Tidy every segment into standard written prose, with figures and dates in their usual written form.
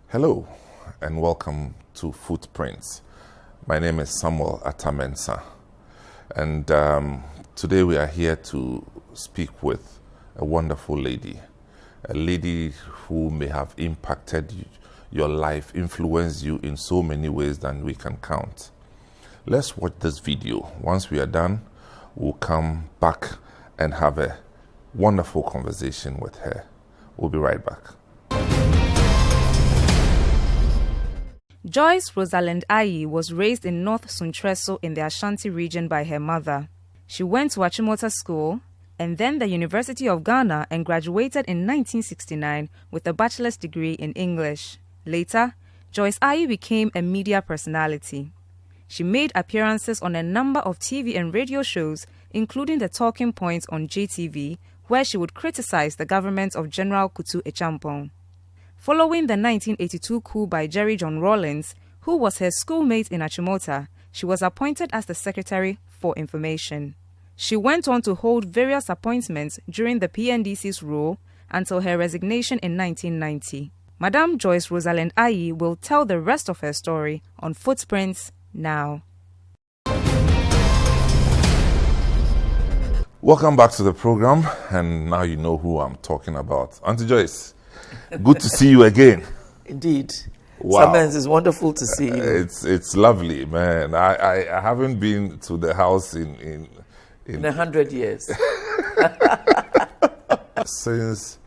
Hello and welcome to Footprints. My name is Samuel Atamensa, and today we are here to speak with a wonderful lady, a lady who may have impacted your life, influenced you in so many ways than we can count. Let's watch this video. Once we are done, we'll come back and have a wonderful conversation with her. We'll be right back. Joyce Aryee was raised in North Suntreso in the Ashanti region by her mother. She went to Achimota School and then the University of Ghana and graduated in 1969 with a bachelor's degree in English. Later, Joyce Aryee became a media personality. She made appearances on a number of TV and radio shows, including The Talking Points on JTV, where she would criticize the government of General Kutu Echampong. Following the 1982 coup by Jerry John Rawlings, who was her schoolmate in Achimota, she was appointed as the Secretary for Information. She went on to hold various appointments during the PNDC's rule until her resignation in 1990. Madame Joyce Aryee will tell the rest of her story on Footprints now. Welcome back to the program, and now you know who I'm talking about. Auntie Joyce, good to see you again. Indeed. Wow. Sometimes it's wonderful to see you. It's lovely, man. I haven't been to the house in 100 years. Since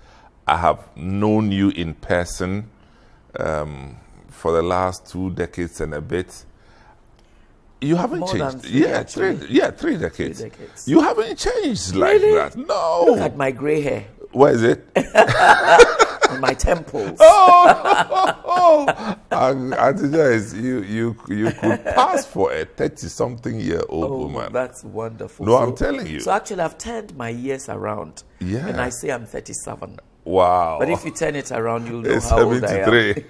I have known you in person for the last 2 decades and a bit. You haven't More changed. Than three, 3 decades. 3 decades. You haven't changed like that. No. Look at my gray hair. Where is it? On my temples. Auntie Joyce, you could pass for a 30-something-year-old woman. That's wonderful. No, I'm telling you. So actually, I've turned my years around. Yeah. And I say I'm 37. Wow. But if you turn it around, you'll know it's how old I am. 73.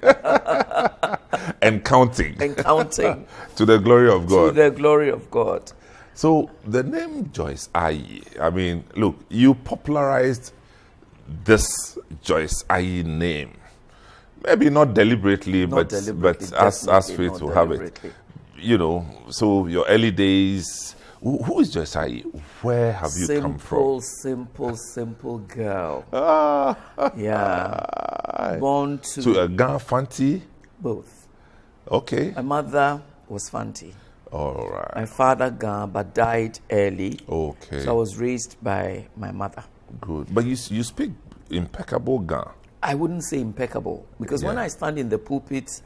And counting. And counting. To the glory of God. To the glory of God. So the name Joyce Aryee, I mean, look, you popularized this Joyce Aryee name. Maybe not deliberately, but as fate will have it. You know, so your early days, who is Joyce Aryee? Where have you come from? Simple girl. Yeah. Born to a Ghana Fanti? Both. Okay. My mother was Fanti. All right. My father Ghana, but died early. Okay. So I was raised by my mother. Good. But you speak impeccable Ghana. I wouldn't say impeccable, because when I stand in the pulpit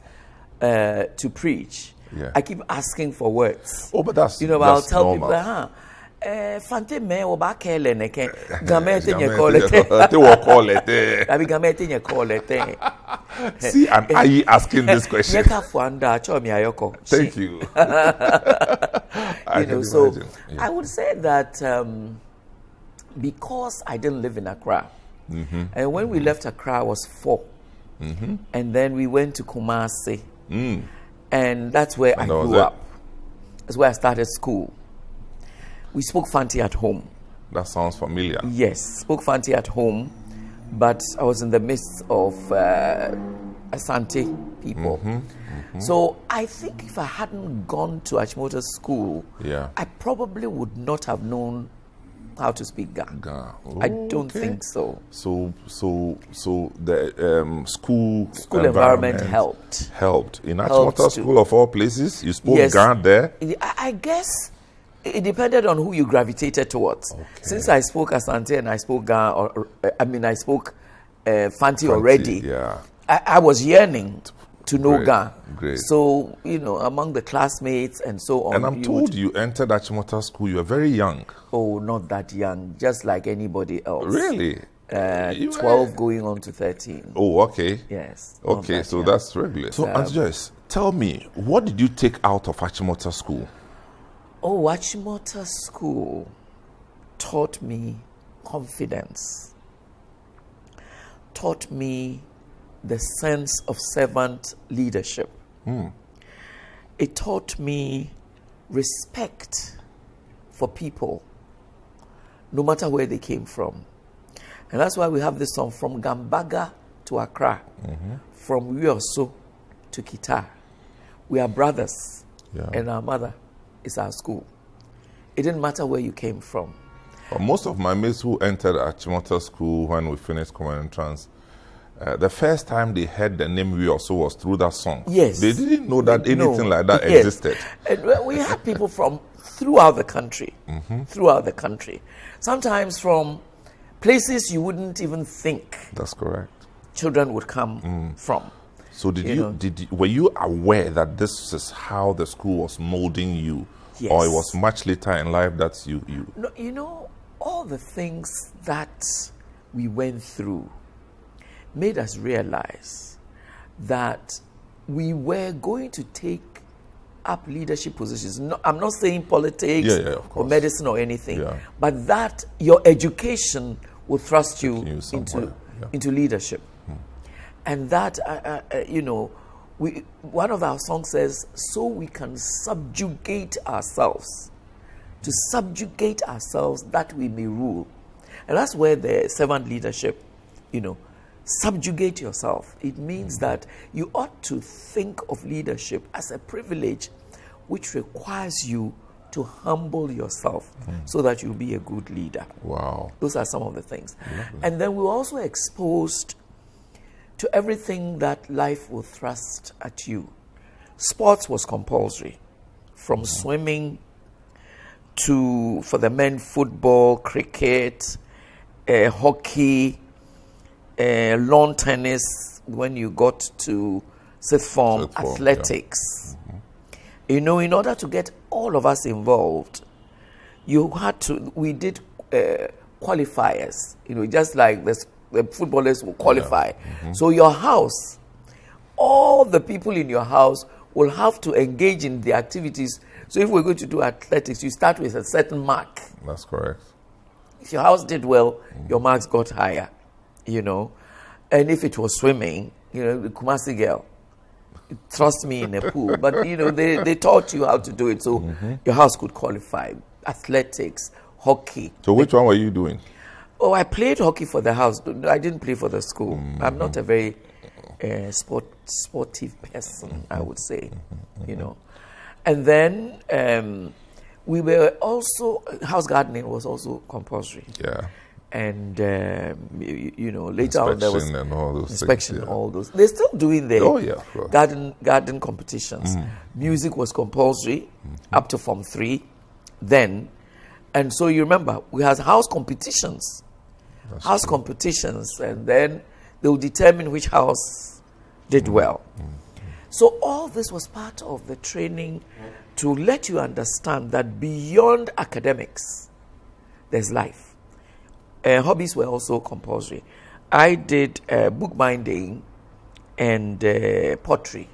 to preach, I keep asking for words. Oh, but that's I'll tell normal. people, Fante me obakele neke gamete nye Abi gamete nye kolete. See, and Aryee asking this question. Thank you. So I would say that because I didn't live in Accra, and when we left Accra I was 4, and then we went to Kumasi, and that's where I grew up. That's where I started school. We spoke Fanti at home. That sounds familiar. Yes, spoke Fanti at home, but I was in the midst of Asante people. So I think if I hadn't gone to Achimota School, I probably would not have known how to speak Ghana. I don't think so. So the school environment helped. In Achimota School of all places, you spoke Ghana there? I guess it depended on who you gravitated towards. Okay. Since I spoke Asante and I spoke Ghana, I spoke Fanti already. Yeah. I was yearning to know Ghana. Great. So, among the classmates and so on. And I'm told you entered Achimota School, you were very young. Oh, not that young, just like anybody else. Really? 12 going on to 13. Oh, okay. Yes. Okay, so that's regular. So, Auntie Joyce, tell me, what did you take out of Achimota School? Oh, Achimota School taught me confidence, taught me the sense of servant leadership. It taught me respect for people, no matter where they came from. And that's why we have this song, from Gambaga to Accra, from Uyoso to Kita. We are brothers, and our mother is our school. It didn't matter where you came from. Well, most of my mates who entered Achimota School when we finished common entrance, the first time they heard the name We Also was through that song. Yes. They didn't know that anything like that existed. And we had people from throughout the country, Sometimes from places you wouldn't even think. That's correct. Children would come from. So were you aware that this is how the school was molding you? Yes. Or it was much later in life that you... No, you know, all the things that we went through made us realize that we were going to take up leadership positions. No, I'm not saying politics or medicine or anything, but that your education will thrust you into leadership. And that, one of our songs says, so we can subjugate ourselves, to subjugate ourselves that we may rule. And that's where the servant leadership, subjugate yourself. It means that you ought to think of leadership as a privilege which requires you to humble yourself so that you'll be a good leader. Wow. Those are some of the things. Lovely. And then we're also exposed to everything that life will thrust at you. Sports was compulsory, from swimming to, for the men, football, cricket, hockey, lawn tennis, when you got to sixth form, athletics. In order to get all of us involved, we did qualifiers, just like the footballers will qualify. So your house, all the people in your house will have to engage in the activities. So if we're going to do athletics, you start with a certain mark. That's correct. If your house did well, your marks got higher, And if it was swimming, the Kumasi girl, trust me, in a pool. But, they taught you how to do it. So your house could qualify. Athletics, hockey. So which one were you doing? Oh, I played hockey for the house. I didn't play for the school. I'm not a very sportive person, I would say, And then we were also, house gardening was also compulsory. Yeah. And, later on there was and all those inspection, things, all those. They're still doing their garden competitions. Music was compulsory up to Form 3 then. And so you remember, we had house competitions. And then they will determine which house did well. So all this was part of the training to let you understand that beyond academics, there's life. Hobbies were also compulsory. I did bookbinding and pottery.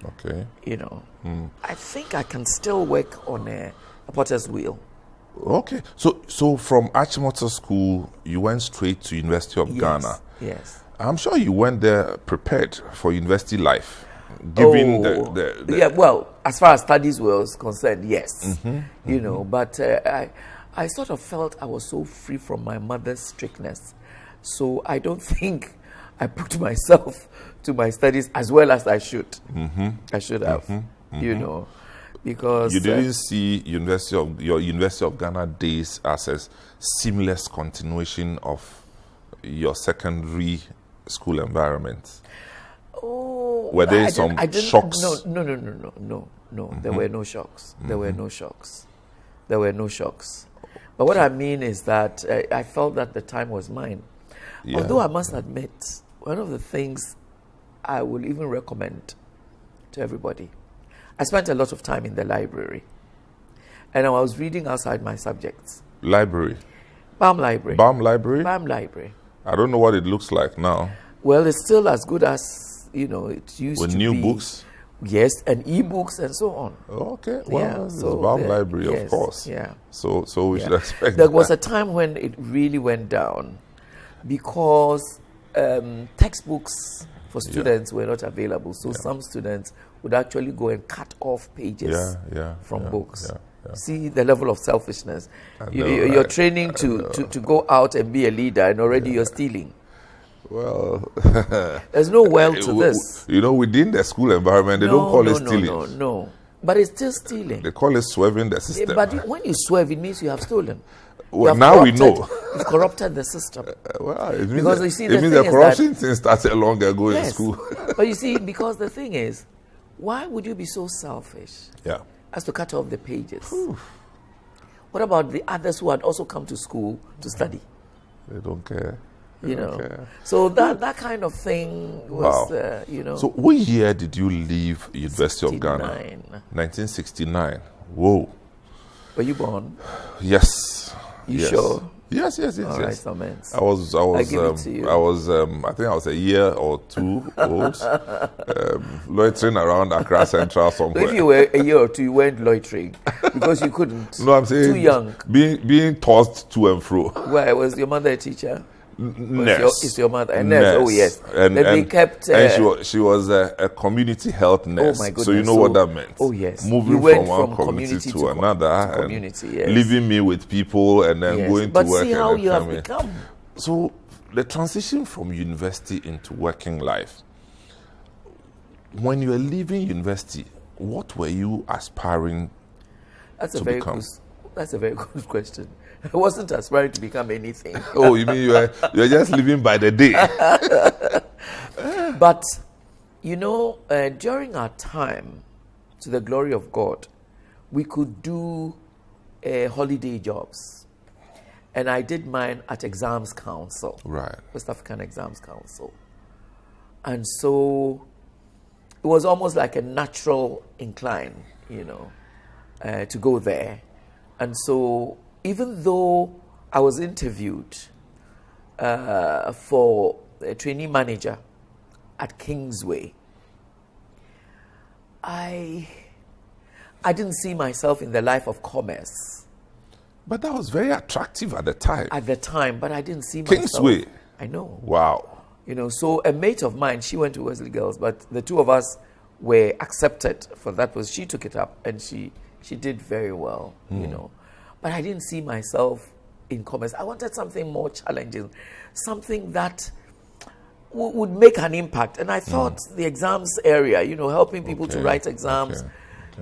Okay. I think I can still work on a potter's wheel. Okay. So from Achimota School, you went straight to University of Ghana. Yes. I'm sure you went there prepared for university life. Given well, as far as studies was concerned, yes. But I sort of felt I was so free from my mother's strictness. So I don't think I put myself to my studies as well as I should. I should have, because... You didn't see your University of Ghana days as a seamless continuation of your secondary school environment. Oh, were there some shocks? No. There were no shocks. There were no shocks. But what I mean is that I felt that the time was mine. Yeah. Although I must admit, one of the things I will even recommend to everybody, I spent a lot of time in the library. And I was reading outside my subjects. Library? BAM Library. BAM Library? BAM Library. I don't know what it looks like now. Well, it's still as good as, it used to be. With new books? Yes, and e-books and so on. Okay, well, it's BAM Library, of course. Yeah. So we should expect There was a time when it really went down because textbooks for students were not available. So some students would actually go and cut off pages from books. See the level of selfishness. You're training to go out and be a leader, and already you're stealing. Well, there's no well to this. You know, within the school environment, they don't call it stealing. No. But it's still stealing. They call it swerving the system. But when you swerve, it means you have stolen. Well, now we know. You've corrupted the system. Well, it means because you see, it means the corruption thing started long ago in school. But you see, because the thing is, why would you be so selfish as to cut off the pages? Whew. What about the others who had also come to school to study? They don't care. You know, so that kind of thing was, you know. So what year did you leave University of Ghana? 1969. Whoa. Were you born? Yes. You sure? Yes. All right, Samantha. I was. I think I was a year or two old, loitering around Accra Central somewhere. So if you were a year or two, you weren't loitering because you couldn't. No, I'm saying too young. Being tossed to and fro. Where was your mother a teacher? Nurse. Is your mother a nurse? Oh yes. And they kept. And she was a community health nurse. Oh my goodness. So you know what that meant. Oh yes. Moving from one community to another, community, yes. Leaving me with people, and then going to work. But see how you have become. So the transition from university into working life. When you were leaving university, what were you aspiring to become? That's a very good question. I wasn't aspiring to become anything. Oh, you mean you're just living by the day? But, you know, during our time, to the glory of God, we could do holiday jobs. And I did mine at Exams Council. Right. West African Exams Council. And so it was almost like a natural incline, you know, to go there. And so even though I was interviewed for a trainee manager at Kingsway, I didn't see myself in the life of commerce. But that was very attractive at the time. At the time, but I didn't see myself. Kingsway? I know. Wow. You know, so a mate of mine, she went to Wesley Girls, but the two of us were accepted for that. She took it up and she did very well, you know. But I didn't see myself in commerce. I wanted something more challenging, something that would make an impact. And I thought the exams area, you know, helping people to write exams,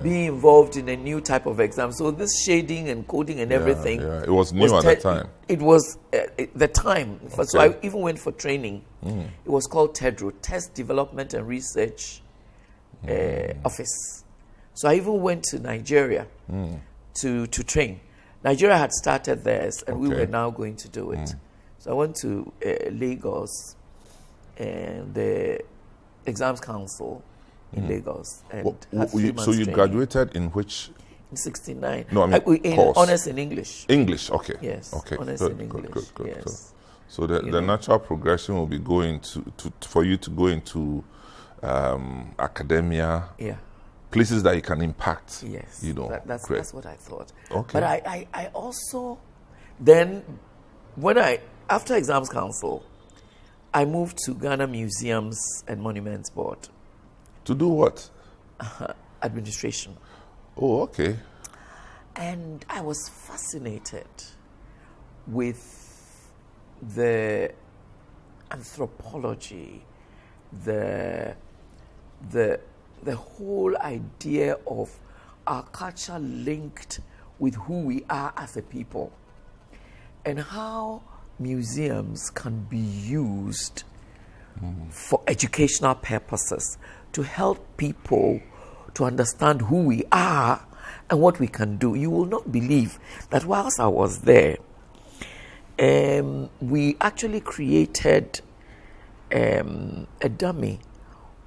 being involved in a new type of exam. So this shading and coding and everything. Yeah. It was new at the time. It was the time. So I even went for training. It was called TEDRO, Test Development and Research Office. So I even went to Nigeria to train. Nigeria had started theirs, and we were now going to do it. So I went to Lagos, and the Exams Council in Lagos. And so you graduated in which? In 69. No, I mean in course. Honours in English. English, okay. Yes. Okay. Honours Good, in English. Good. Yes. So the natural progression will be going for you to go into academia. Yeah. Places that you can impact. Yes. You know. That's what I thought. Okay. But I also then after Exams Council, I moved to Ghana Museums and Monuments Board. To do what? Administration. Oh, okay. And I was fascinated with the anthropology, the whole idea of our culture linked with who we are as a people, and how museums can be used for educational purposes to help people to understand who we are and what we can do. You will not believe that whilst I was there, we actually created a dummy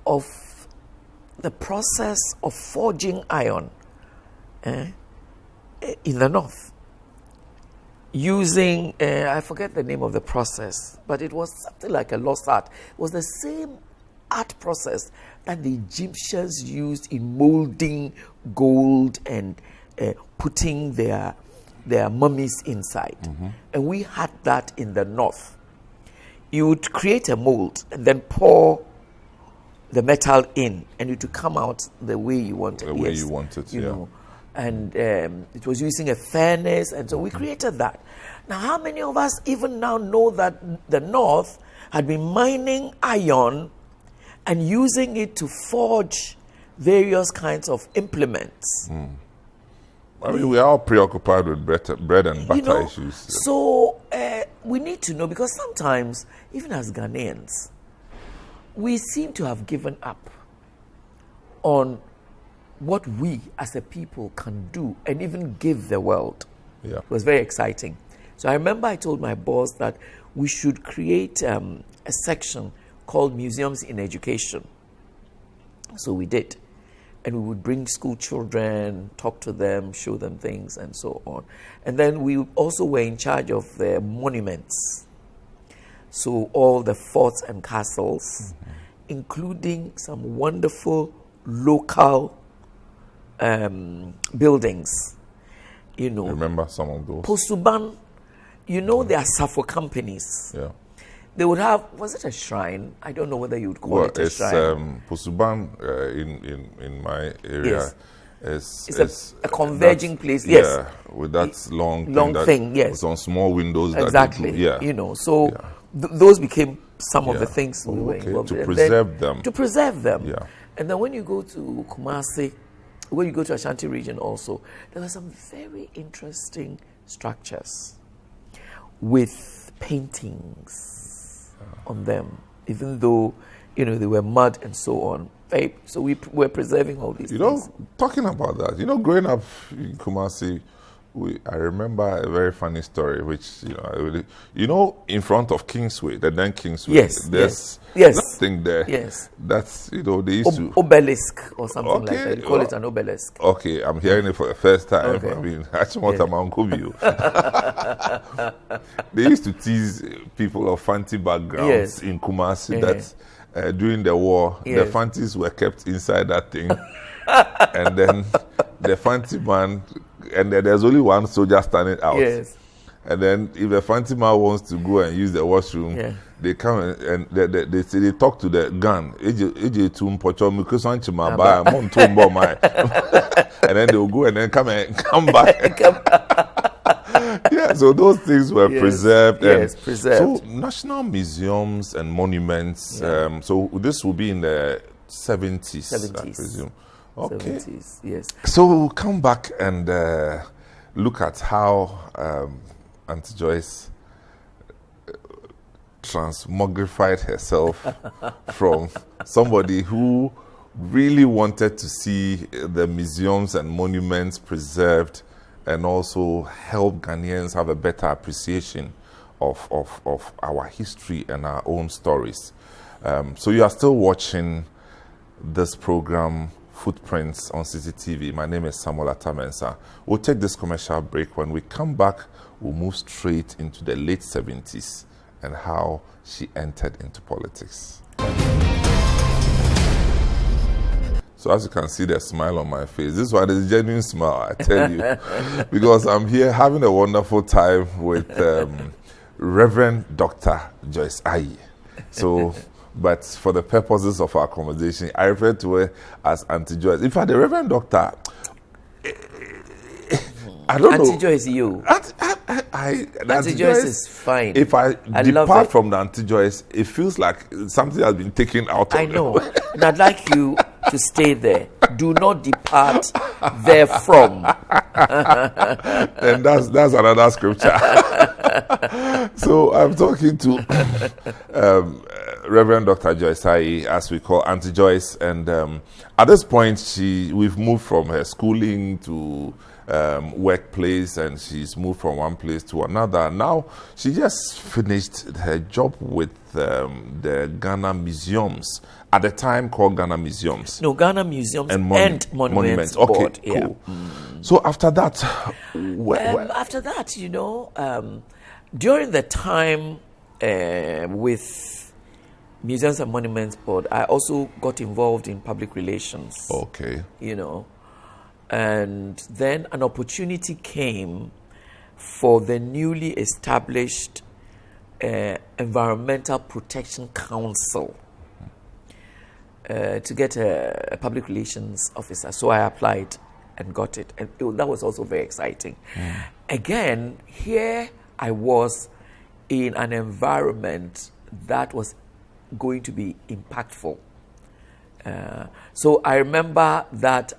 of the process of forging iron in the north, using, I forget the name of the process, but it was something like a lost art. It was the same art process that the Egyptians used in molding gold and putting their mummies inside. And we had that in the north. You would create a mold and then pour the metal in, and it would come out the way you wanted. The way you wanted, you know. And it was using a furnace, and so we created that. Now, how many of us even now know that the North had been mining iron and using it to forge various kinds of implements. I mean, we are all preoccupied with bread and butter issues. So we need to know, because sometimes, even as Ghanaians, we seem to have given up on what we as a people can do and even give the world. Yeah. It was very exciting. So I remember I told my boss that we should create a section called Museums in Education. So we did. And we would bring school children, talk to them, show them things, and so on. And then we also were in charge of the monuments. So all the forts and castles, including some wonderful local buildings. You know, Remember some of those? Posuban, there are Safo companies. Yeah. They would have, was it a shrine? I don't know whether you would call it a shrine. Posuban in my area. Yes. It's a converging place. Yes. Yeah, with that long thing. Yes. With some small windows. Exactly. That yeah. So those became some of the things we were involved to in. preserve them. To preserve them. Yeah. And then when you go to Kumasi, when you go to Ashanti region also, there were some very interesting structures with paintings on them, even though, they were mud and so on. So we were preserving all these things. Talking about that, growing up in Kumasi, I remember a very funny story, which, in front of Kingsway, the then Kingsway, there's that thing there. Yes. That's, they used to... Obelisk or something like that. They call it an obelisk. Okay, I'm hearing it for the first time. Okay. I mean, Achimota Mankubio. They used to tease people of Fanti backgrounds in Kumasi that during the war, the Fantis were kept inside that thing. And then the Fanti man... And then there's only one soldier standing out. Yes. And then if the Fanti man wants to go and use the washroom, they come and they talk to the gun. And then they'll go and then come back. Yeah, so those things were preserved. Preserved. So national museums and monuments. So this will be in the 70s, I presume. Okay. 70s, yes. So we'll come back and look at how Auntie Joyce transmogrified herself from somebody who really wanted to see the museums and monuments preserved and also help Ghanaians have a better appreciation of our history and our own stories. So you are still watching this program, Footprints on Citi TV. My name is Samuel Atamensa. We'll take this commercial break. When we come back, we'll move straight into the late 70s and how she entered into politics. So as you can see the smile on my face, this one is a genuine smile, I tell you, because I'm here having a wonderful time with Reverend Dr. Joyce Aryee. So, but for the purposes of our conversation, I refer to her as Auntie Joyce. In fact, the Reverend Doctor, I don't know. Auntie Joyce, you. Auntie Joyce is fine. If I depart from the Auntie Joyce, it feels like something has been taken out of I know. And I'd like you to stay there. Do not depart therefrom. And that's another scripture. So I'm talking to Reverend Dr. Joyce Aryee, as we call Auntie Joyce, and at this point, we've moved from her schooling to workplace, and she's moved from one place to another. Now she just finished her job with the Ghana Museums, at the time called Ghana Museums. No, Ghana Museums and Monuments Okay, Board. cool. Yeah. So after that, after that, during the time with Museums and Monuments Board, I also got involved in public relations. Okay. And then an opportunity came for the newly established Environmental Protection Council to get a public relations officer. So I applied and got it. And that was also very exciting. Again, here I was in an environment that was going to be impactful. So I remember that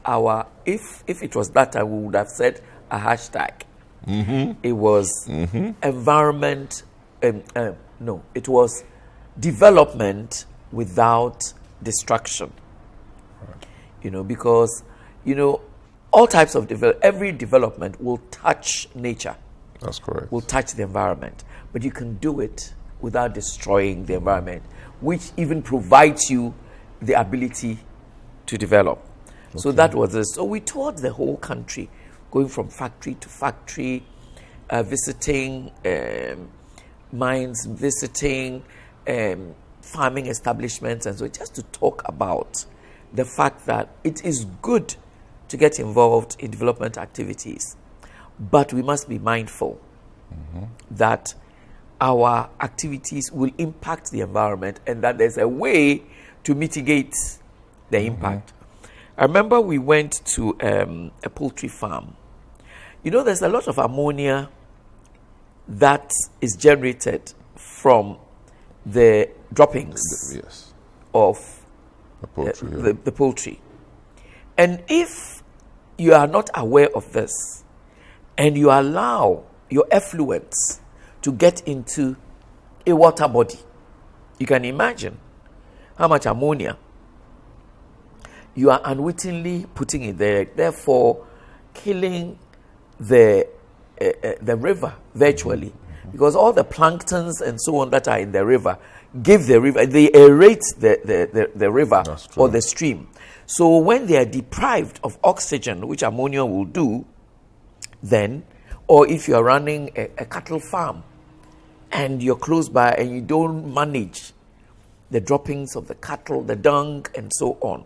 if it was that time, we would have said a hashtag. It was environment, no, it was development without destruction. Because, all types of every development will touch nature. That's correct. Will touch the environment. But you can do it without destroying the environment, which even provides you the ability to develop. Okay. So that was it. So we toured the whole country, going from factory to factory, visiting mines, visiting farming establishments, and so just to talk about the fact that it is good to get involved in development activities, but we must be mindful that our activities will impact the environment and that there's a way to mitigate the impact. I remember we went to a poultry farm. There's a lot of ammonia that is generated from the droppings of the poultry. And if you are not aware of this and you allow your effluents to get into a water body, you can imagine how much ammonia you are unwittingly putting in there, therefore killing the river virtually, because all the planktons and so on that are in the river give the river, they aerate the river or the stream. So when they are deprived of oxygen, which ammonia will do, then, or if you are running a cattle farm and you're close by and you don't manage the droppings of the cattle, the dung, and so on.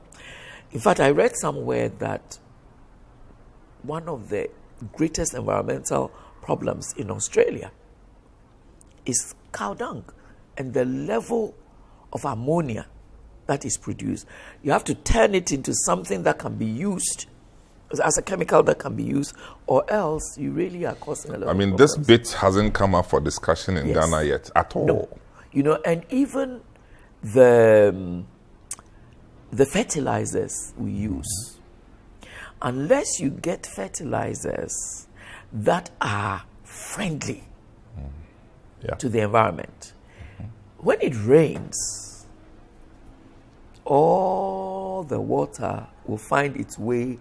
In fact, I read somewhere that one of the greatest environmental problems in Australia is cow dung and the level of ammonia that is produced. You have to turn it into something that can be used as a chemical that can be used, or else you really are causing a lot of problems. This bit hasn't come up for discussion in Ghana yet at all. No. And even the fertilizers we use, unless you get fertilizers that are friendly to the environment, when it rains, all the water will find its way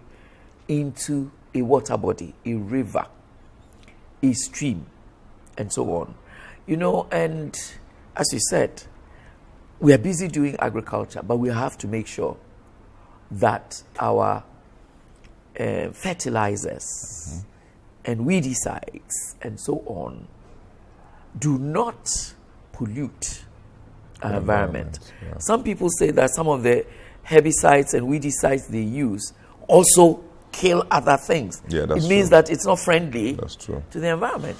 into a water body, a river, a stream, and so on. And as you said, we are busy doing agriculture, but we have to make sure that our fertilizers and weedicides and so on do not pollute our environment. Yeah. Some people say that some of the herbicides and weedicides they use also kill other things. Yeah, that's it means that it's not friendly to the environment.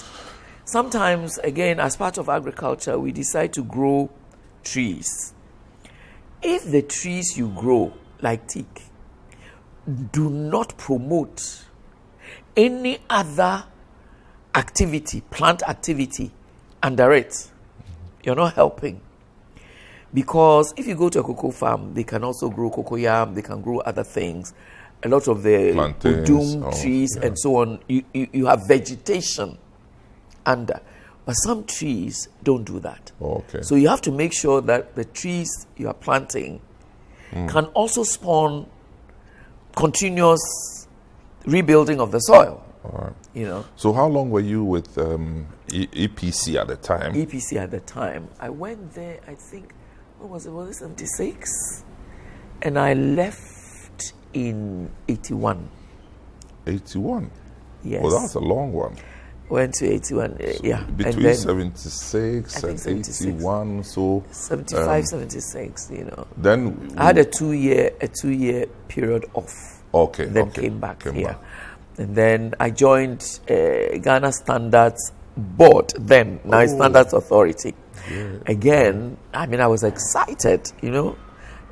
Sometimes, again, as part of agriculture, we decide to grow trees. If the trees you grow, like teak, do not promote any other activity, plant activity under it, you're not helping. Because if you go to a cocoa farm, they can also grow cocoyam, they can grow other things. A lot of the udum trees and so on, you have vegetation under. But some trees don't do that. So you have to make sure that the trees you are planting can also spawn continuous rebuilding of the soil. So how long were you with EPC at the time? EPC at the time, I went there, I think, what was it? Was it 76? And I left in 81. 81? Yes. Well, that's a long one. Went to 81, yeah. Between and then, 76 and 81, so 75, 76, Then I had a two-year period off. Then came back. And then I joined Ghana Standards Board, now Standards Authority. Yeah. Again, I was excited,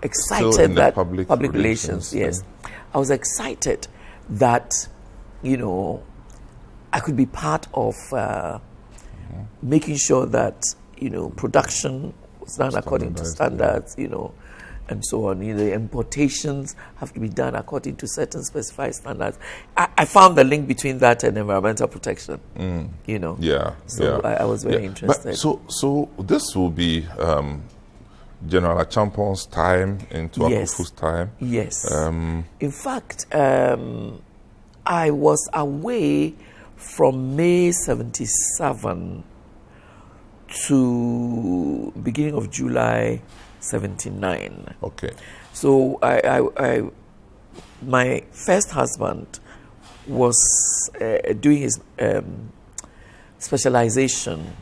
excited that public relations, yes. I was excited that, I could be part of making sure that, production was done according to standards, you know, and so on. You know, the importations have to be done according to certain specified standards. I found the link between that and environmental protection, you know. Yeah. So I was very interested. But so this will be General Achampon's time in Tuakufu's time? Yes. In fact, I was away from May 77 to beginning of July 79. Okay. So my first husband was doing his specialization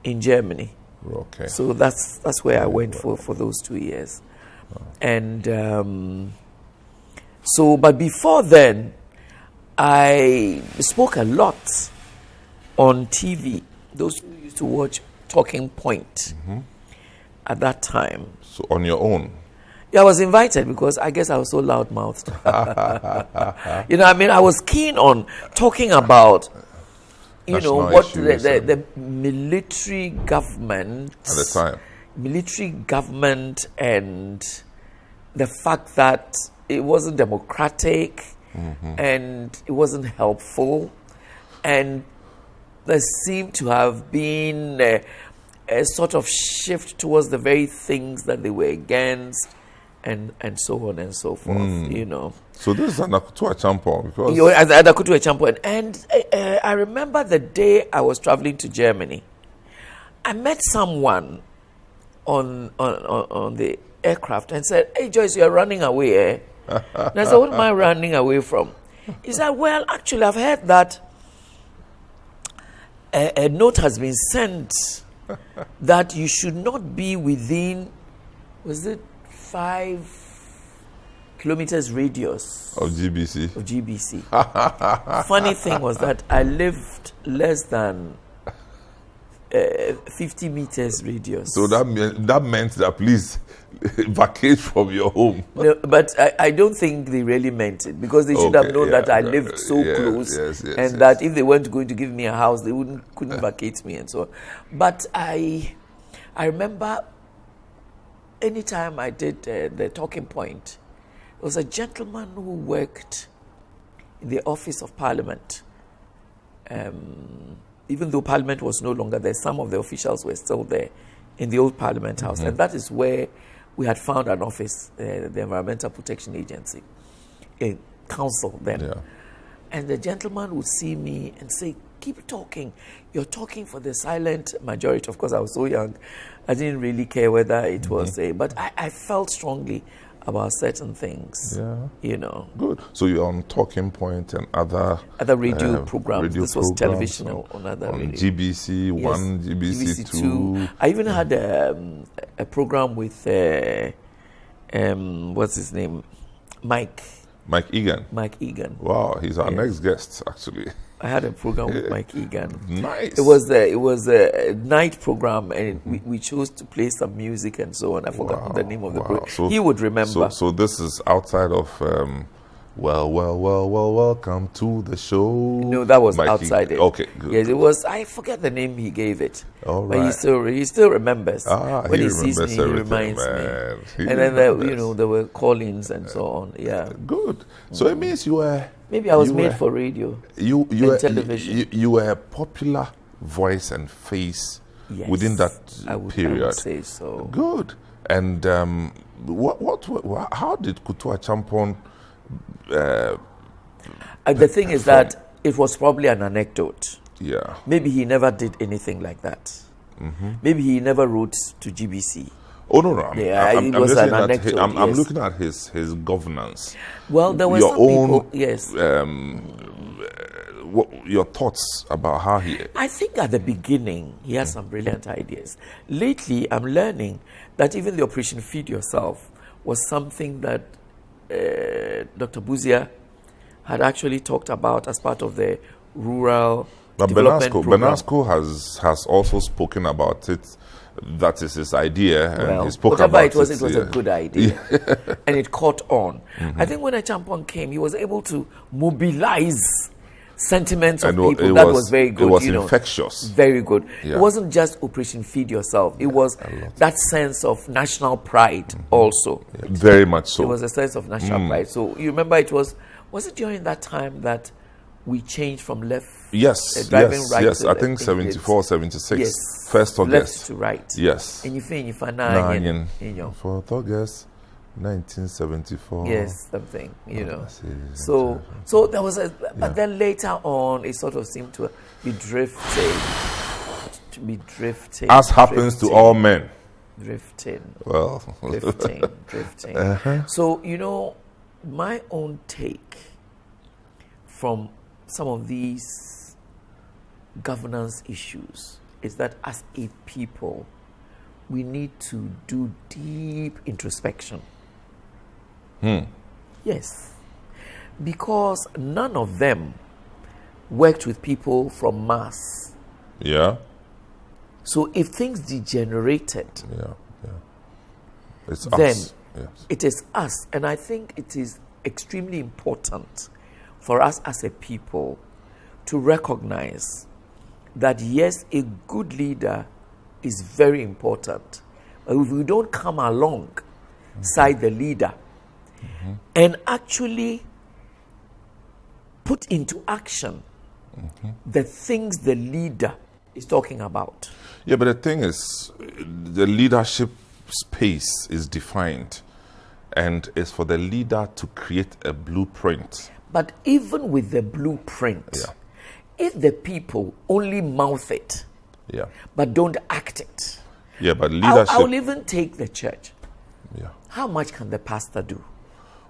in Germany. Okay. So that's where I went for those 2 years. And but before then, I spoke a lot on TV. Those who used to watch Talking Point at that time. So on your own? Yeah, I was invited because I guess I was so loud-mouthed. You know, I mean, I was keen on talking about, you know, what the military government... At the time. Military government and the fact that it wasn't democratic and it wasn't helpful, and there seemed to have been a sort of shift towards the very things that they were against, and so on and so forth, you know. So this is Anakutu Achampon, because... Anakutu Achampon. And I remember the day I was traveling to Germany, I met someone on the aircraft and said, "Hey, Joyce, you're running away, eh?" And I said, "What am I running away from?" He said, "Well, actually, I've heard that a note has been sent that you should not be within, was it 5 kilometers radius of GBC?" Of GBC. Funny thing was that I lived less than 50 meters radius. So that meant that please vacate from your home. No, but I don't think they really meant it, because they should have known that I lived so close, and that if they weren't going to give me a house, they couldn't vacate me and so on. But I remember anytime I did the Talking Point, there was a gentleman who worked in the office of Parliament. Even though Parliament was no longer there, some of the officials were still there in the old Parliament House. And that is where we had found an office, the Environmental Protection Agency, a council then. Yeah. And the gentleman would see me and say, "Keep talking. You're talking for the silent majority." Of course, I was so young, I didn't really care whether it was but I felt strongly about certain things, you know. Good. So you're on Talking Point and other radio programs. This was television on other radio. GBC 1, GBC 2. I even had a program with what's his name, Mike Egan. Mike Egan. Wow, he's our next guest, actually. I had a program with Mike Egan. Nice. It was a night program, and we chose to play some music and so on. I forgot the name of the program. So, he would remember. So this is outside of welcome to the show. No, that was Mike outside it. Okay, good. Yes, it was. I forget the name he gave it. All right. But he still remembers. When he sees me, he reminds me. And then there were call-ins and so on. Yeah. Good. So it means you were. Maybe I was made for radio. You were television. You were a popular voice and face within that period. I would say so. Good. And how did Kutu Achampon? The thing is that it was probably an anecdote. Yeah. Maybe he never did anything like that. Maybe he never wrote to GBC. Oh no! I'm looking at his governance. Well, there were some people. Yes. Your thoughts about how he? I think at the beginning he had some brilliant ideas. Lately, I'm learning that even the Operation Feed Yourself was something that Dr. Buzia had actually talked about as part of the rural development program. Benasco has also spoken about it. That is his idea, and he spoke about it. It was a good idea, and it caught on. I think when Achampon came, he was able to mobilize sentiments of And people. That was very good. It was you know, infectious. Very good. Yeah. It wasn't just Operation Feed Yourself. It was that sense of national pride also. Yeah, very much so. It was a sense of national pride. So you remember was it during that time that we changed from left driving right yes. to I left? think 74, 76. Yes. 1st August. Left to right. Yes. And you think if I 4th August 1974. Yes, something, you know. So there was but then later on it sort of seemed to be drifting. As happens to all men. Drifting. Well. drifting. So, you know, my own take from some of these governance issues is that as a people, we need to do deep introspection. Yes. Because none of them worked with people from mass. Yeah. So if things degenerated, It's then us. Yes. it is us. And I think it is extremely important for us as a people to recognize that yes, a good leader is very important. But if we don't come alongside the leader and actually put into action the things the leader is talking about. Yeah, but the thing is, the leadership space is defined, and it's for the leader to create a blueprint. But even with the blueprint, if the people only mouth it, but don't act it, but leadership. I'll even take the church. Yeah. How much can the pastor do?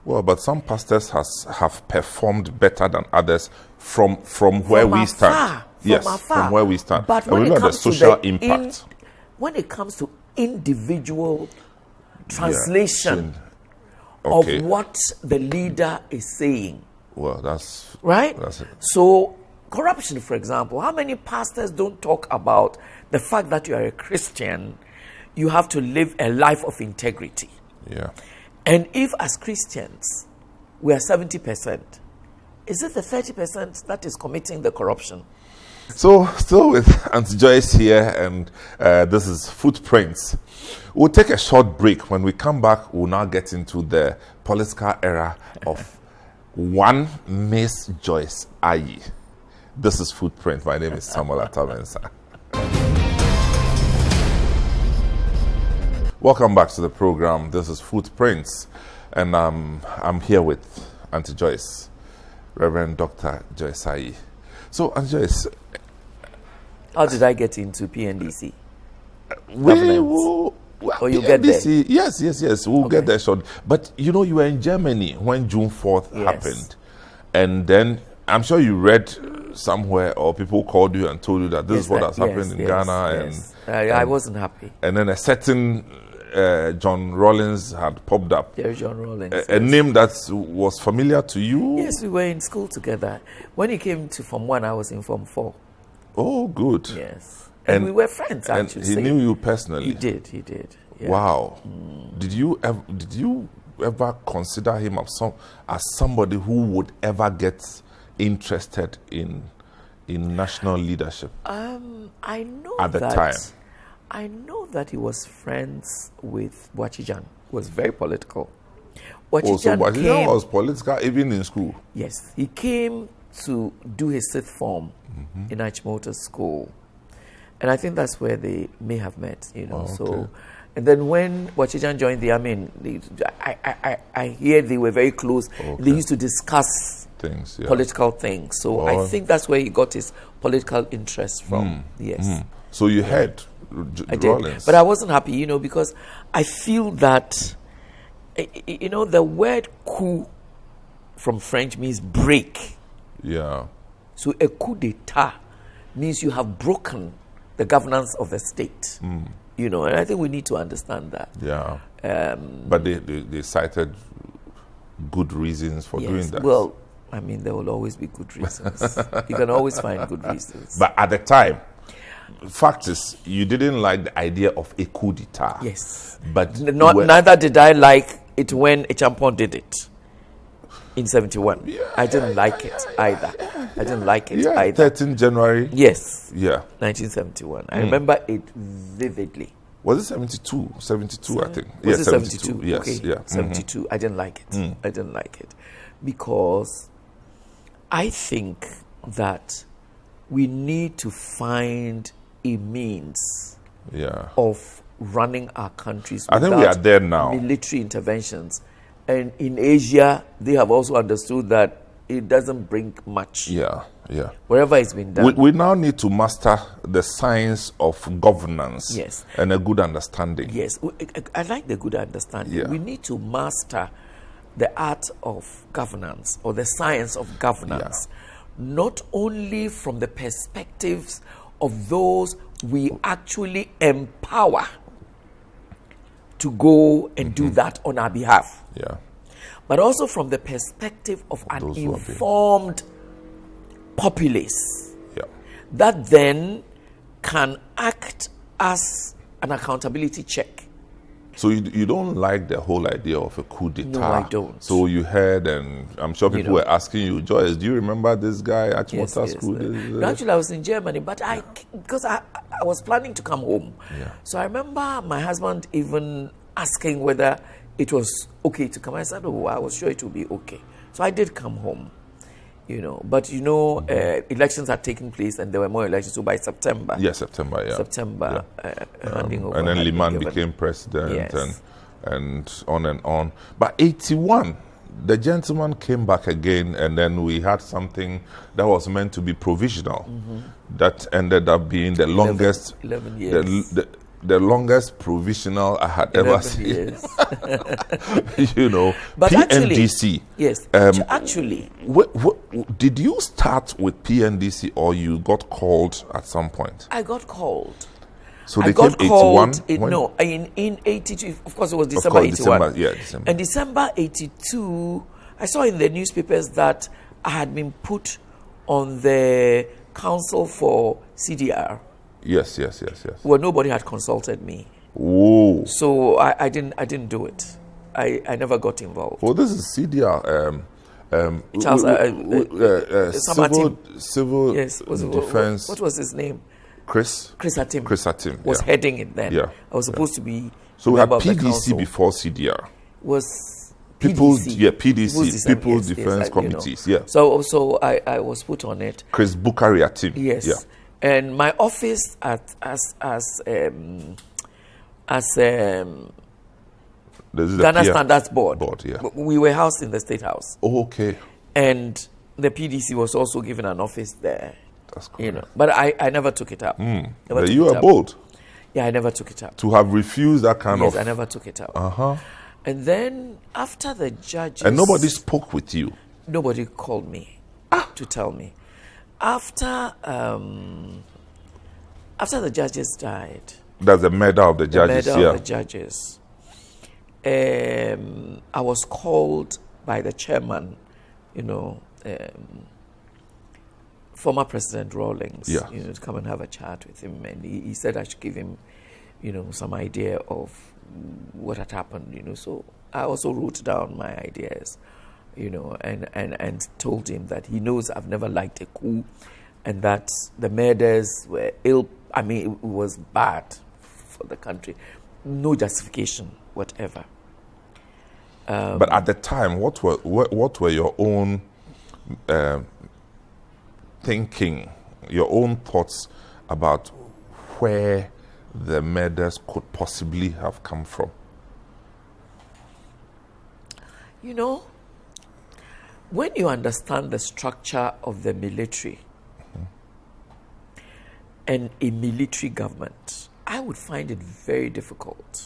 Well, but some pastors have performed better than others from where we stand. From where we stand. But and when we it know the comes social to impact. when it comes to individual translation of what the leader is saying, well, that's right. That's it. So corruption, for example, how many pastors don't talk about the fact that you are a Christian, you have to live a life of integrity? Yeah. And if as Christians we are 70%, is it the 30% that is committing the corruption? So, still with Auntie Joyce here, and this is Footprints. We'll take a short break. When we come back, we'll now get into the political era of one Miss Joyce Aryee. This is Footprint. My name is Samuel Atamensa. Welcome back to the program. This is Footprints, and I'm here with Auntie Joyce, Reverend Dr. Joyce Aryee. So, Auntie Joyce, how did I get into PNDC? Or you get there? Yes. We'll get there short. But you know, you were in Germany when June 4th happened, and then I'm sure you read somewhere, or people called you and told you that this is what has happened in Ghana, and I wasn't happy. And then a certain John Rawlings had popped up. There's John Rawlings. A name that was familiar to you? Yes, we were in school together. When he came to Form 1, I was in Form 4. Oh, good. Yes. And we were friends, actually. And he knew you personally? He did. Yeah. Wow. Did you ever consider him as somebody who would ever get interested in national leadership? I know at the time. I know that he was friends with Wachijan. He was very political. Wachijan was political even in school. Yes, he came to do his 6th form in Achimota School, and I think that's where they may have met. You know, so. And then when Wachijan joined the army, I hear they were very close. Okay. They used to discuss things, political things. So I think that's where he got his political interest from. Yes. So you heard I Rawlings. did. But I wasn't happy, you know, because I feel that, you know, the word coup from French means break. Yeah. So a coup d'etat means you have broken the governance of the state. You know, and I think we need to understand that. Yeah. But they cited good reasons for doing that. Well, I mean, there will always be good reasons. You can always find good reasons. But at the time, fact is, you didn't like the idea of a coup d'etat. Yes. But neither did I like it when Echampon did it. In 71. Yeah, I didn't like it either. I didn't like it Yeah, either. 13 January. Yes. Yeah. 1971. I remember it vividly. Was it 72? 72, I think. Was Yeah, it 72? Yes, Okay. yeah. 72. I didn't like it. I didn't like it. Because I think that we need to find a means Yeah. of running our countries I think we without are there now. military interventions. And in Asia, they have also understood that it doesn't bring much. Yeah, yeah. Wherever it's been done. We now need to master the science of governance. Yes. And a good understanding. Yes, I like the good understanding. Yeah. We need to master the art of governance or the science of governance, not only from the perspectives of those we actually empower to go and do that on our behalf, Yeah. but also from the perspective of an those who are being- informed populace Yeah. that then can act as an accountability check. So you don't like the whole idea of a coup d'etat? No, I don't. So you heard, and I'm sure people were asking you, Joyce, do you remember this guy at Achimota School? No, actually, I was in Germany, but because I was planning to come home. Yeah. So I remember my husband even asking whether it was okay to come. I said, oh, I was sure it would be okay. So I did come home, But, elections had taken place and there were more elections. So by September. Yeah, September, yeah. Handing over. And then had been Liman given. became president, Yes. and on and on. But 81, the gentleman came back again, and then we had something that was meant to be provisional, that ended up being the longest, 11 years. the longest provisional I had ever 11 seen. years. But But PNDC. Yes. Actually, Did you start with PNDC, or you got called at some point? I got called. So I they got came 81? called when? in 82. Of course, it was Of December course, 81. December. And December 82, I saw in the newspapers that I had been put on the council for CDR. Yes. Well, nobody had consulted me, Whoa. so I didn't do it. I never got involved. Well, this is CDR. Charles, Civil Yes, Defense. what was his name? Chris Hatim was yeah. heading it then. Yeah, I was supposed to be. So we had member of the PDC council. before CDR. Was People's PDC. PDC, People's Defense Committees. Yeah. So I was put on it. Chris Bukari Atim. Yes. Yeah. And my office as This is the Ghana PR Standards Board. yeah. We were housed in the State House, Oh, okay. and the PDC was also given an office there. That's cool. But I never took it up. Never But took you it are up. bold Yeah, I never took it up. to have refused that kind Yes, of. I never took it up. Uh-huh. And then after the judges, And nobody spoke with you. nobody called me to tell me. After the judges died, That's the murder of the judges. murder Yeah. of the judges, I was called by the chairman, former President Rawlings, Yeah. to come and have a chat with him, and he said I should give him, some idea of what had happened, So I also wrote down my ideas, and told him that he knows I've never liked a coup, and that the murders were ill. I mean, it was bad for the country. No justification, whatever. But at the time, what were your own thinking, your own thoughts about where the murders could possibly have come from? When you understand the structure of the military and a military government, I would find it very difficult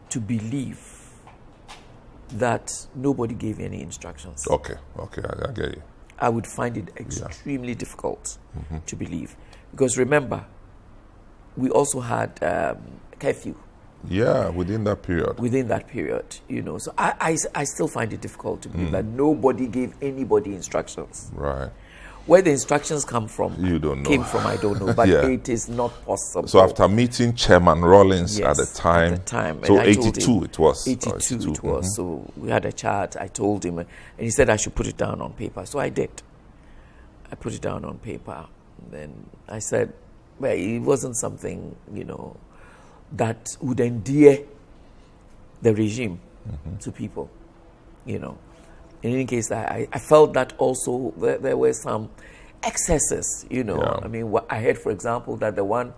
to believe that nobody gave any instructions. Okay, I get you. I would find it extremely difficult to believe. Because remember, we also had curfew. Yeah, within that period. So I still find it difficult to believe that nobody gave anybody instructions. Right. Where the instructions come from, You don't know. came from, I don't know, but Yeah. it is not possible. So after meeting Chairman Rollins Yes, at the time, And so I told 82 him- it was. 82 it was. So we had a chat. I told him, and he said I should put it down on paper. So I did. I put it down on paper. Then I said, well, it wasn't something, that would endear the regime to people, In any case, I felt that also there were some excesses, Yeah. I mean, I heard, for example, that the one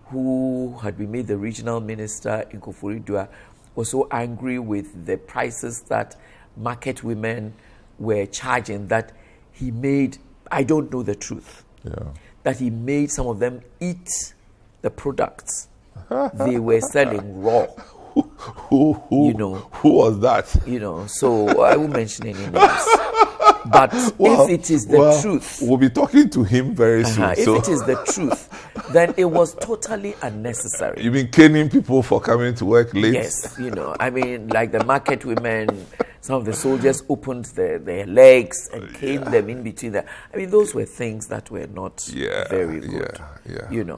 who had been made the regional minister in Koforidua was so angry with the prices that market women were charging that he made, I don't know the truth, that he made some of them eat the products they were selling raw. Who was that? So I won't mention any names. But if it is the truth, we'll be talking to him very soon. if it is the truth, then it was totally unnecessary. You've been caning people for coming to work late? Yes, I mean, like the market women, some of the soldiers opened their legs and caned them in between them. I mean, those were things that were not very good. Yeah.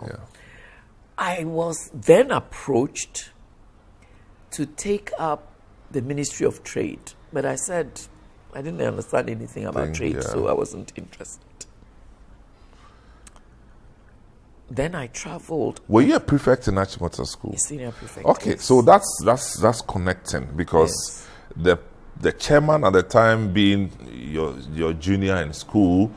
I was then approached to take up the Ministry of Trade, but I said I didn't understand anything about trade, so I wasn't interested. Then I traveled. Were you a prefect in Achimota School? A senior prefect. Okay, yes. so that's connecting, because the chairman at the time, being your junior in school,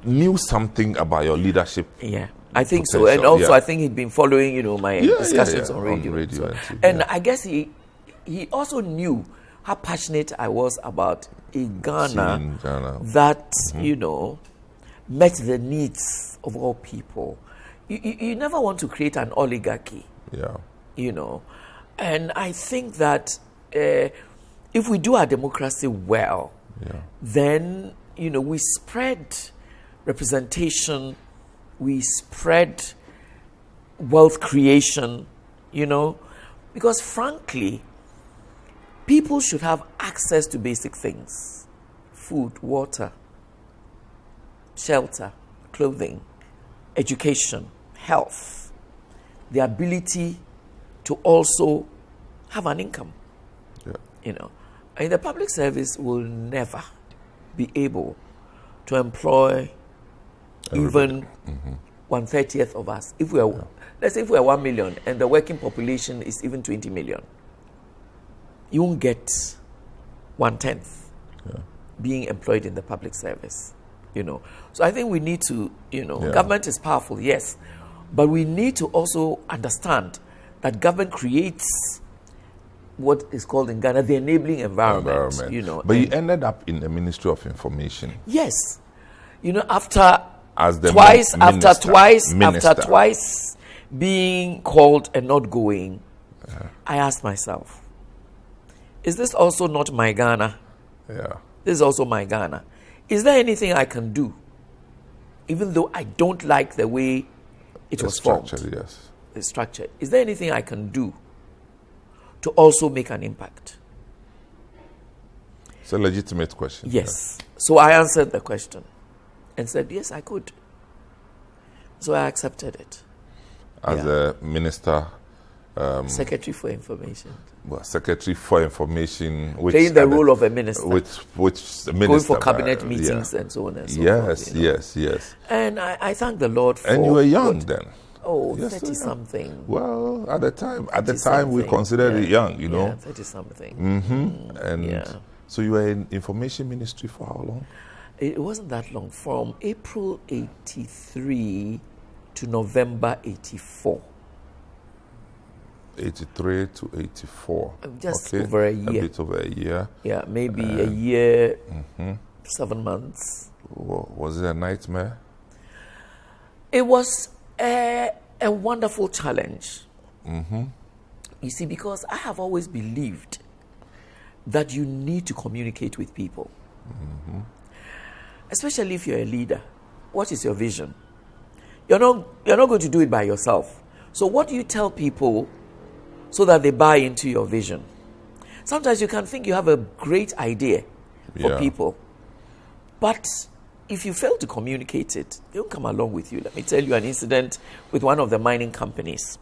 knew something about your leadership. Yeah, I think so. potential, And also, yeah. I think he'd been following, my discussions on radio. and So- TV, and I guess he also knew how passionate I was about a Ghana Seeing Ghana. that, met the needs of all people. You never want to create an oligarchy, Yeah. And I think that if we do our democracy well, then, we spread representation, we spread wealth creation, because frankly, people should have access to basic things: food, water, shelter, clothing, education, health, the ability to also have an income. And the public service will never be able to employ even 1/30th of us. If we are, let's say, if we are 1 million and the working population is even 20 million, you won't get 1/10 being employed in the public service. So I think we need to, government is powerful, yes, but we need to also understand that government creates what is called in Ghana the enabling environment. But you ended up in the Ministry of Information. Yes, after As the twice minister. after twice being called and not going, I asked myself, is this also not my Ghana? Yeah. This is also my Ghana. Is there anything I can do, even though I don't like the way it was formed? Yes. The structure. Is there anything I can do to also make an impact? It's a legitimate question. Yes. So I answered the question and said, yes, I could. So I accepted it. As a minister, Secretary for Information. Secretary for Information, which Playing the role of a minister. Which the minister, going for cabinet meetings and so on and so forth. Yes. And I thank the Lord for... And you were young then. Oh, Yes, 30-something. Well, at the time we considered it young, Yeah, 30-something. And so you were in Information Ministry for how long? It wasn't that long. From April 83 to November 84. 83 to 84. Just over a year. A bit over a year. Yeah, maybe a year, 7 months. Was it a nightmare? It was a wonderful challenge. You see, because I have always believed that you need to communicate with people. Especially if you're a leader. What is your vision? You're not going to do it by yourself. So what do you tell people so that they buy into your vision? Sometimes you can think you have a great idea for people, but if you fail to communicate it, they don't come along with you. Let me tell you an incident with one of the mining companies.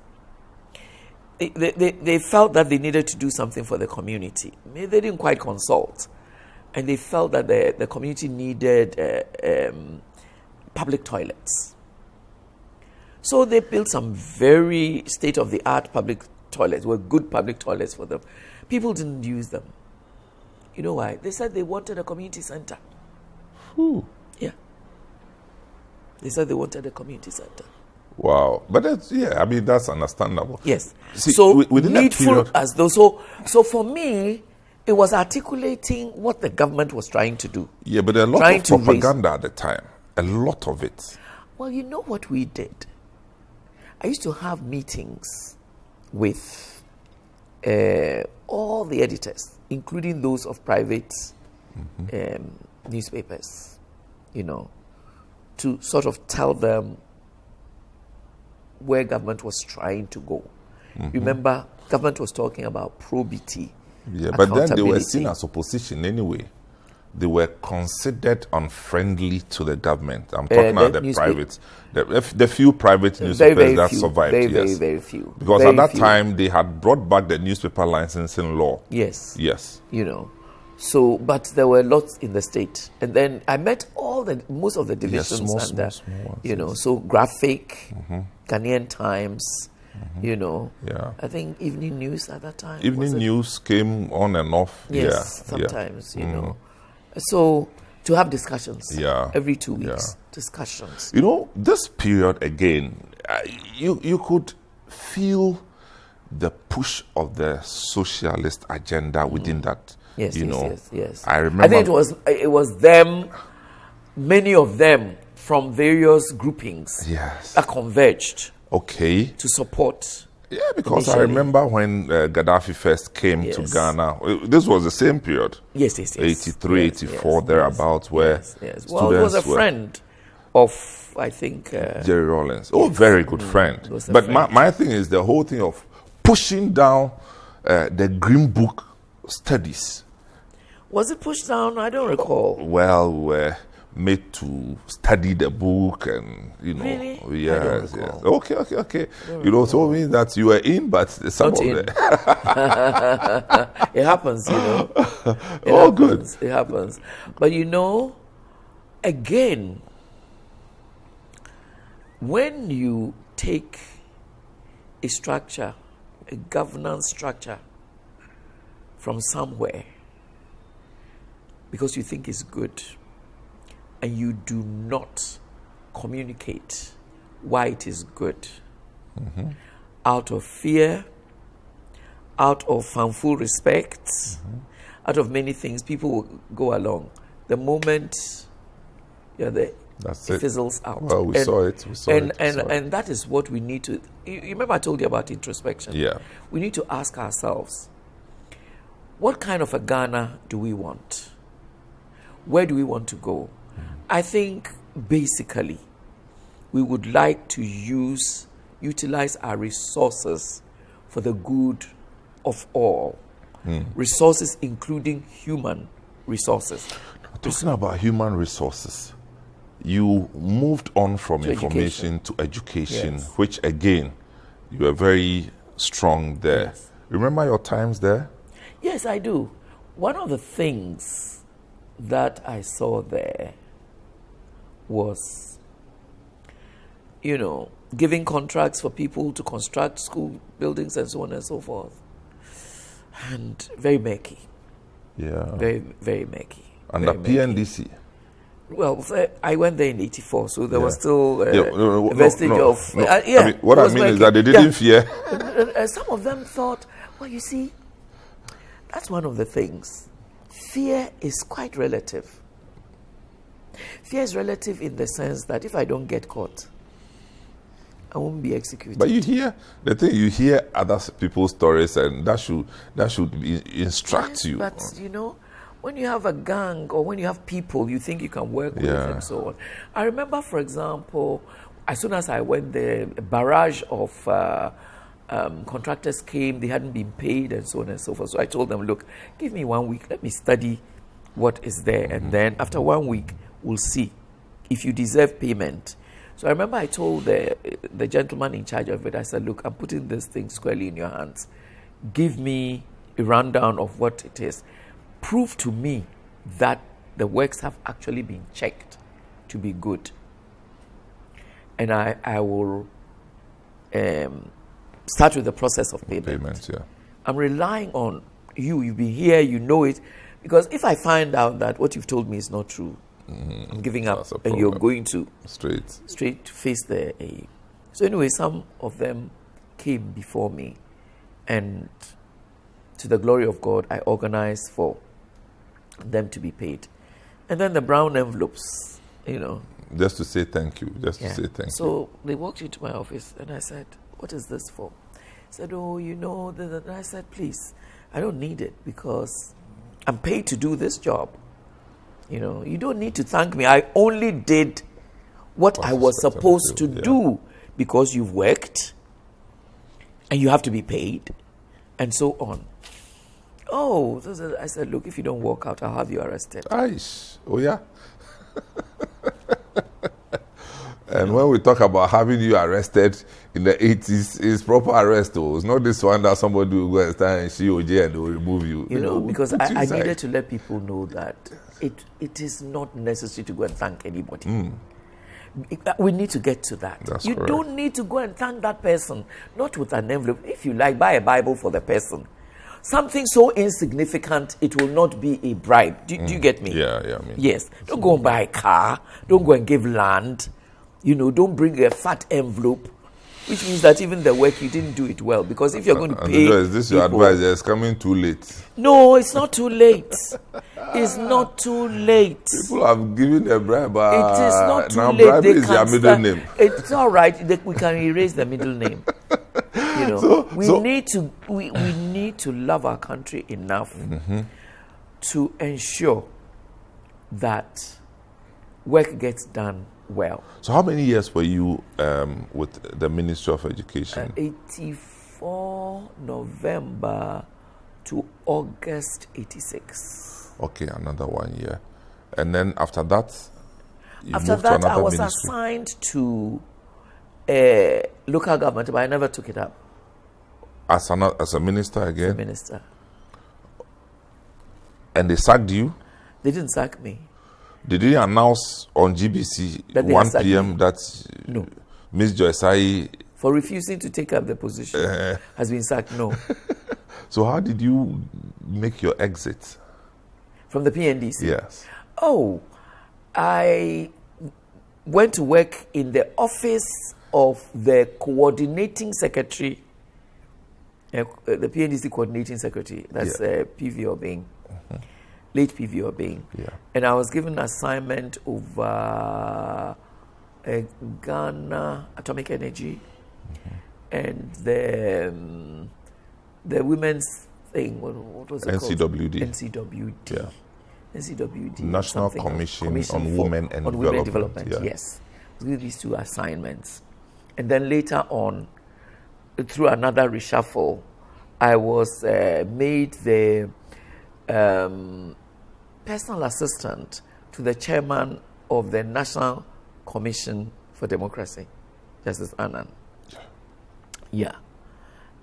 They felt that they needed to do something for the community. They didn't quite consult. And they felt that the community needed public toilets. So they built some very state-of-the-art public toilets, were good public toilets for them. People didn't use them. You know why? They said they wanted a community center. Ooh. Yeah. They said they wanted a community center. Wow. But that's, that's understandable. Yes. See, so within needful that period, as though. So for me, it was articulating what the government was trying to do. yeah, but a lot of propaganda at the time. A lot of it. Well, you know what we did? I used to have meetings with all the editors, including those of private newspapers, to sort of tell them where government was trying to go. Remember, government was talking about probity. Yeah, but then they were seen as opposition anyway. They were considered unfriendly to the government. I'm talking about the private, the few private newspapers that survived. Very few. Because at that time, they had brought back the newspaper licensing law. Yes. Yes. So, but there were lots in the state. And then I met most of the divisions. Small ones, so Graphic, Ghanaian Times, Yeah. I think Evening News at that time. Evening News came on and off. Yes, sometimes, So, to have discussions. Yeah. Every 2 weeks, discussions. This period again, you could feel the push of the socialist agenda within that. Yes. I remember. I think it was them, many of them from various groupings that converged. Okay. To support. Yeah, because I remember when Gaddafi first came to Ghana. This was the same period. Yes. 83, 84, thereabouts, where Well, it was a friend of, I think... Jerry Rawlings. Very good friend. But my thing is the whole thing of pushing down the Green Book studies. Was it pushed down? I don't recall. Well, we're made to study the book and, Really? Yes. Okay. So it means that you were in, but some Not of in. the... It happens, Good. It happens. But again, when you take a structure, a governance structure from somewhere, because you think it's good, and you do not communicate why it is good, out of fear, out of fanful respect, out of many things, people will go along. The moment you're there, it fizzles out. Well, we saw it. And that is what we need to... You remember I told you about introspection? Yeah. We need to ask ourselves, what kind of a Ghana do we want? Where do we want to go? I think basically we would like to utilize our resources for the good of all. Resources including human resources. Talking about human resources, you moved on from information to education, which again, you were very strong there. Yes. Remember your times there? Yes, I do. One of the things that I saw there was, giving contracts for people to construct school buildings and so on and so forth. And very murky. Yeah. Very, very murky. Under PNDC? Well, I went there in 84, so there was still a vestige of... what I mean is that they didn't fear. Some of them thought, well, you see, that's one of the things. Fear is quite relative. Fear is relative in the sense that if I don't get caught, I won't be executed. But you hear other people's stories, and that should instruct you. But when you have a gang or when you have people you think you can work with and so on. I remember, for example, as soon as I went there, a barrage of contractors came. They hadn't been paid and so on and so forth. So I told them, look, give me 1 week. Let me study what is there, and then after 1 week, we'll see if you deserve payment. So I remember I told the gentleman in charge of it, I said, look, I'm putting this thing squarely in your hands. Give me a rundown of what it is. Prove to me that the works have actually been checked to be good. And I will start with the process of payment. Yeah. I'm relying on you. You've been here, you know it. Because if I find out that what you've told me is not true, I'm giving up, and you're going to straight face the A. So anyway, some of them came before me, and to the glory of God, I organized for them to be paid. And then the brown envelopes, Just to say thank you. To say thank you. So they walked into my office, and I said, what is this for? He said, and I said, please, I don't need it because I'm paid to do this job. You don't need to thank me. I only did what I was supposed to do because you've worked and you have to be paid and so on. Oh, so I said, look, if you don't walk out, I'll have you arrested. Aish. Oh, yeah. And when we talk about having you arrested in the 80s, it's proper arrest. It's not this one that somebody will go and stand in COJ and they will remove you. Because I needed to let people know that it is not necessary to go and thank anybody. We need to get to that. That's you correct. Don't need to go and thank that person, not with an envelope. If you like, buy a Bible for the person. Something so insignificant, it will not be a bribe. Do you get me? Yeah. Yes. Don't go and buy a car. Don't go and give land. Don't bring a fat envelope, which means that even the work you didn't do it well. Because if you're going to pay, is this your advice? It's coming too late. No, it's not too late. It's not too late. People have given a bribe. It is not too now late. Bribe is your middle name. It's all right. We can erase the middle name. We need to love our country enough to ensure that work gets done well. So how many years were you with the Ministry of Education? 84 November to August 86. Okay, another 1 year. And then after that, I was assigned to local government, but I never took it up. As a minister again? As a minister. And they sacked you? They didn't sack me. Did they announce on GBC that 1 p.m. that no. Ms. Joyce Aryee, for refusing to take up the position, has been sacked? No. So how did you make your exit? From the PNDC? Yes. Oh, I went to work in the office of the coordinating secretary, the PNDC coordinating secretary, that's PV Obeng. Late PV Obeng. Yeah. And I was given an assignment over Ghana Atomic Energy and the women's thing. What was it NCWD. called? NCWD. Yeah. NCWD. National Commission on Women and Development. Yeah. Yes. I was given these two assignments. And then later on, through another reshuffle, I was made the personal assistant to the chairman of the National Commission for Democracy, Justice Annan. Yeah.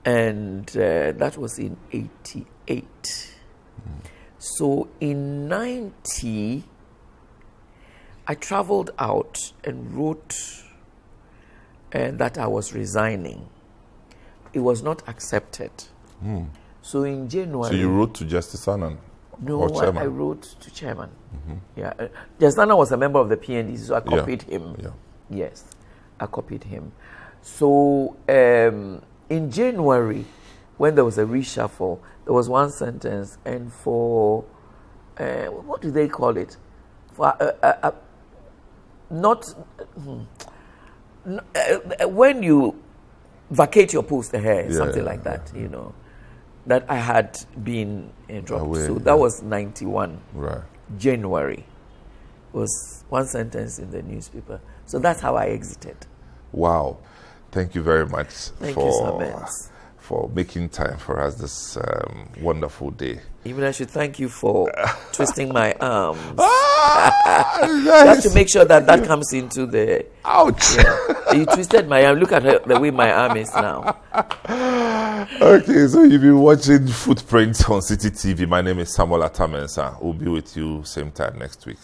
And that was in 88. So in 90, I traveled out and wrote that I was resigning. It was not accepted. So in January... So you wrote to Justice Annan? No, I wrote to chairman. Yeah, Justice Annan was a member of the PNDC, so I copied him. Yeah. Yes, I copied him. So in January, when there was a reshuffle, there was one sentence, and for what do they call it? For when you vacate your post, something like that, you know, that I had been dropped. So that was 91. Right. January was one sentence in the newspaper. So that's how I exited. Wow. Thank you very much for making time for us this wonderful day. Even I should thank you for twisting my arms. You have to make sure that comes into the... Ouch! Yeah. You twisted my arm. Look at the way my arm is now. Okay, so you've been watching Footprints on Citi TV. My name is Samuel Atamensa. We'll be with you same time next week.